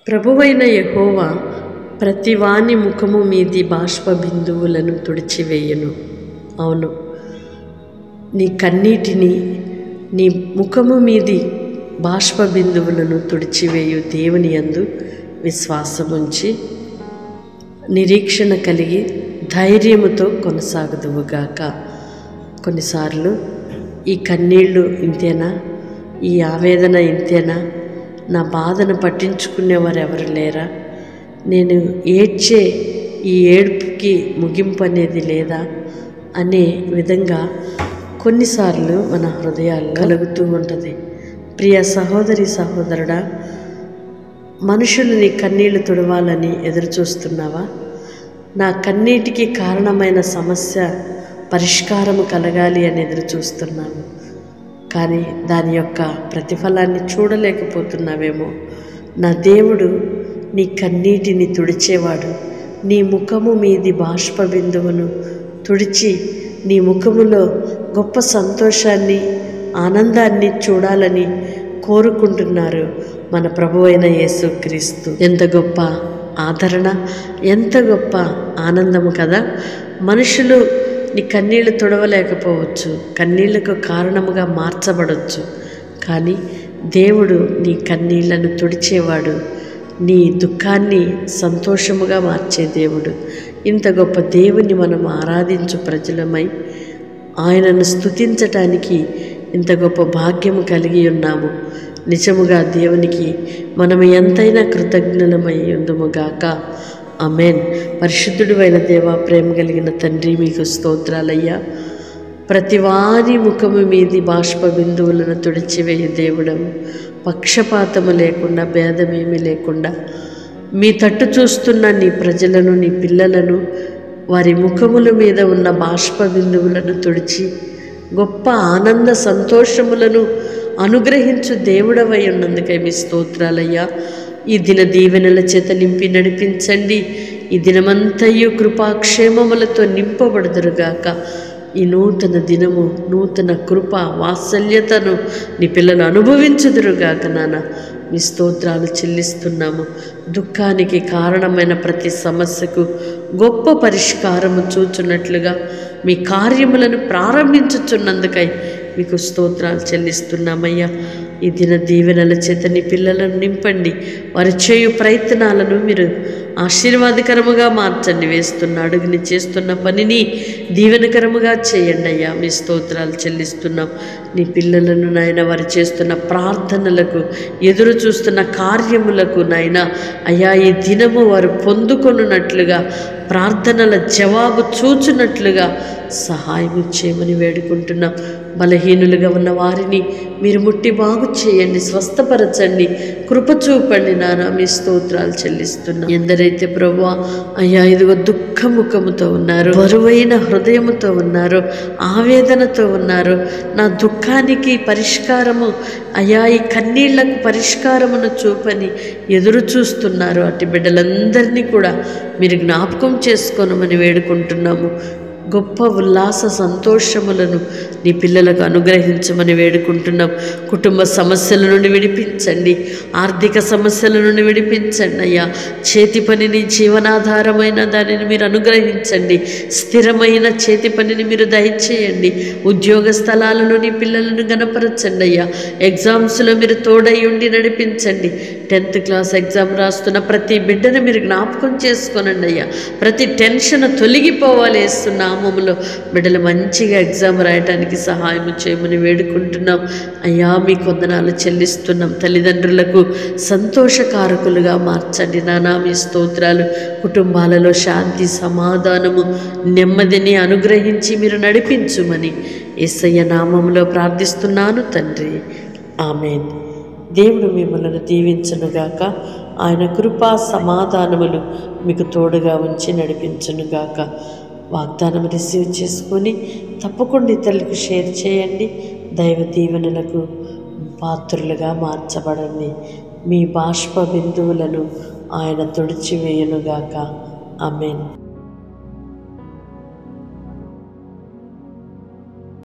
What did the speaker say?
ప్రభువైన యెహోవా ప్రతివాని ముఖము మీది బాష్ప బిందువులను తుడిచివేయును. అవును, నీ కన్నీటిని, నీ ముఖము మీది బాష్ప బిందువులను తుడిచివేయు దేవుని యందు విశ్వాసముంచి నిరీక్షణ కలిగి ధైర్యముతో కొనసాగుదువుగాక. కొన్నిసార్లు ఈ కన్నీళ్ళు ఇంతేనా, ఈ ఆవేదన ఇంతేనా, నా బాధను పట్టించుకునేవారు ఎవరు లేరా, నేను ఏడ్చే ఈ ఏడుపుకి ముగింపు అనేది లేదా అనే విధంగా కొన్నిసార్లు మన హృదయాల్లో కలుగుతూ ఉంటుంది. ప్రియ సహోదరి సహోదరుడా, మనుషులు నీ కన్నీళ్లు తుడవాలని ఎదురు చూస్తున్నావా? నా కన్నీటికి కారణమైన సమస్య పరిష్కారము కలగాలి అని ఎదురు చూస్తున్నావు, కానీ దాని యొక్క ప్రతిఫలాన్ని చూడలేకపోతున్నావేమో. నా దేవుడు నీ కన్నీటిని తుడిచేవాడు. నీ ముఖము మీది బాష్ప బిందువును తుడిచి నీ ముఖములో గొప్ప సంతోషాన్ని, ఆనందాన్ని చూడాలని కోరుకుంటున్నారు మన ప్రభువైన యేసుక్రీస్తు. ఎంత గొప్ప ఆదరణ, ఎంత గొప్ప ఆనందము కదా. మనుషులు నీ కన్నీళ్లు తుడవలేకపోవచ్చు, కన్నీళ్లకు కారణముగా మార్చబడవచ్చు, కానీ దేవుడు నీ కన్నీళ్లను తుడిచేవాడు, నీ దుఃఖాన్ని సంతోషముగా మార్చే దేవుడు. ఇంత గొప్ప దేవుని మనం ఆరాధించు ప్రజలమై ఆయనను స్తుతించటానికి ఇంత గొప్ప భాగ్యము కలిగి ఉన్నాము. నిజముగా దేవునికి మనం ఎంతైనా కృతజ్ఞులమై ఉందుముగాక. ఆమేన్. పరిశుద్ధుడు అయిన దేవ, ప్రేమ కలిగిన తండ్రి, మీకు స్తోత్రాలయ్యా. ప్రతివారి ముఖము మీది బాష్ప బిందువులను తుడిచివేయ దేవుడము, పక్షపాతము లేకుండా, భేదమేమి లేకుండా మీ తట్టు చూస్తున్న నీ ప్రజలను, నీ పిల్లలను, వారి ముఖముల మీద ఉన్న బాష్ప బిందువులను తుడిచి గొప్ప ఆనంద సంతోషములను అనుగ్రహించు దేవుడవై ఉన్నందుకై మీ స్తోత్రాలయ్యా. ఈ దిన దీవెనల చేత నింపి నడిపించండి. ఈ దినమంతయు కృపాక్షేమములతో నింపబడుదురుగాక. ఈ నూతన దినము, నూతన కృప, వాత్సల్యతను నీ పిల్లలు అనుభవించుదురుగాక. నాన్న, మీ స్తోత్రాలు చెల్లిస్తున్నాము. దుఃఖానికి కారణమైన ప్రతి సమస్యకు గొప్ప పరిష్కారము చూచున్నట్లుగా మీ కార్యములను ప్రారంభించుచున్నందుకై మీకు స్తోత్రాలు చెల్లిస్తున్నామయ్యా. ఈ దిన దీవెనల చేత నీ పిల్లలను నింపండి. వారు చేయు ప్రయత్నాలను మీరు ఆశీర్వాదకరముగా మార్చండి. వేస్తున్న అడుగుని, చేస్తున్న పనిని దీవెనకరముగా చేయండి అయ్యా. మీ స్తోత్రాలు చెల్లిస్తున్నాం. నీ పిల్లలను నాయన, వారు చేస్తున్న ప్రార్థనలకు, ఎదురు చూస్తున్న కార్యములకు నాయన అయ్యా, ఈ దినము వారు పొందుకొనున్నట్లుగా, ప్రార్థనల జవాబు చూచున్నట్లుగా సహాయం చేయమని వేడుకుంటున్నాం. బలహీనులుగా ఉన్న వారిని మీరు ముట్టి బాగు చేయండి, స్వస్థపరచండి, కృప చూపండి నాన్న. మీ స్తోత్రాలు చెల్లిస్తున్నాం. ఎందరైతే ప్రభువా అయ్యా ఇదిగో దుఃఖముఖముతో ఉన్నారో, బరువైన హృదయముతో ఉన్నారో, ఆవేదనతో ఉన్నారో, నా దుఃఖానికి పరిష్కారము అయ్యా, ఈ కన్నీళ్లకు పరిష్కారమును చూపని ఎదురు చూస్తున్నారు, అటు బిడ్డలందరినీ కూడా మీరు జ్ఞాపకం చేసుకోనమని వేడుకుంటున్నాము. గొప్ప ఉల్లాస సంతోషములను నీ పిల్లలకు అనుగ్రహించమని వేడుకుంటున్నాం. కుటుంబ సమస్యల నుండి విడిపించండి, ఆర్థిక సమస్యల నుండి విడిపించండి అయ్యా. చేతి పనిని, జీవనాధారమైన దానిని మీరు అనుగ్రహించండి. స్థిరమైన చేతి పనిని మీరు దయచేయండి. ఉద్యోగ స్థలాలను నీ పిల్లలను గణపరచండి అయ్యా. ఎగ్జామ్స్లో మీరు తోడై ఉండి నడిపించండి. 10th క్లాస్ ఎగ్జామ్ రాస్తున్న ప్రతి బిడ్డను మీరు జ్ఞాపకం చేసుకోనండి అయ్యా. ప్రతి టెన్షన్ తొలగిపోవాలి వేస్తున్న నామములో బిడ్డలు మంచిగా ఎగ్జామ్ రాయటానికి సహాయం చేయమని వేడుకుంటున్నాం అయ్యా. మీ వందనాలు చెల్లిస్తున్నాం. తల్లిదండ్రులకు సంతోషకారకులుగా మార్చండి నానా. మీ స్తోత్రాలు. కుటుంబాలలో శాంతి, సమాధానము, నెమ్మదిని అనుగ్రహించి మీరు నడిపించుమని యేసయ్య నామములో ప్రార్థిస్తున్నాను తండ్రి. ఆమేన్. దేవుడు మిమ్మల్ని దీవించునుగాక. ఆయన కృపా సమాధానములు మీకు తోడుగా ఉంచి నడిపించునుగాక. వాగ్దానం రిసీవ్ చేసుకొని తప్పకుండా ఇతరులకు షేర్ చేయండి. దైవ దీవెనలకు పాత్రులుగా మార్చబడండి. మీ బాష్ప బిందువులను ఆయన తుడిచివేయునుగాక. ఆమేన్.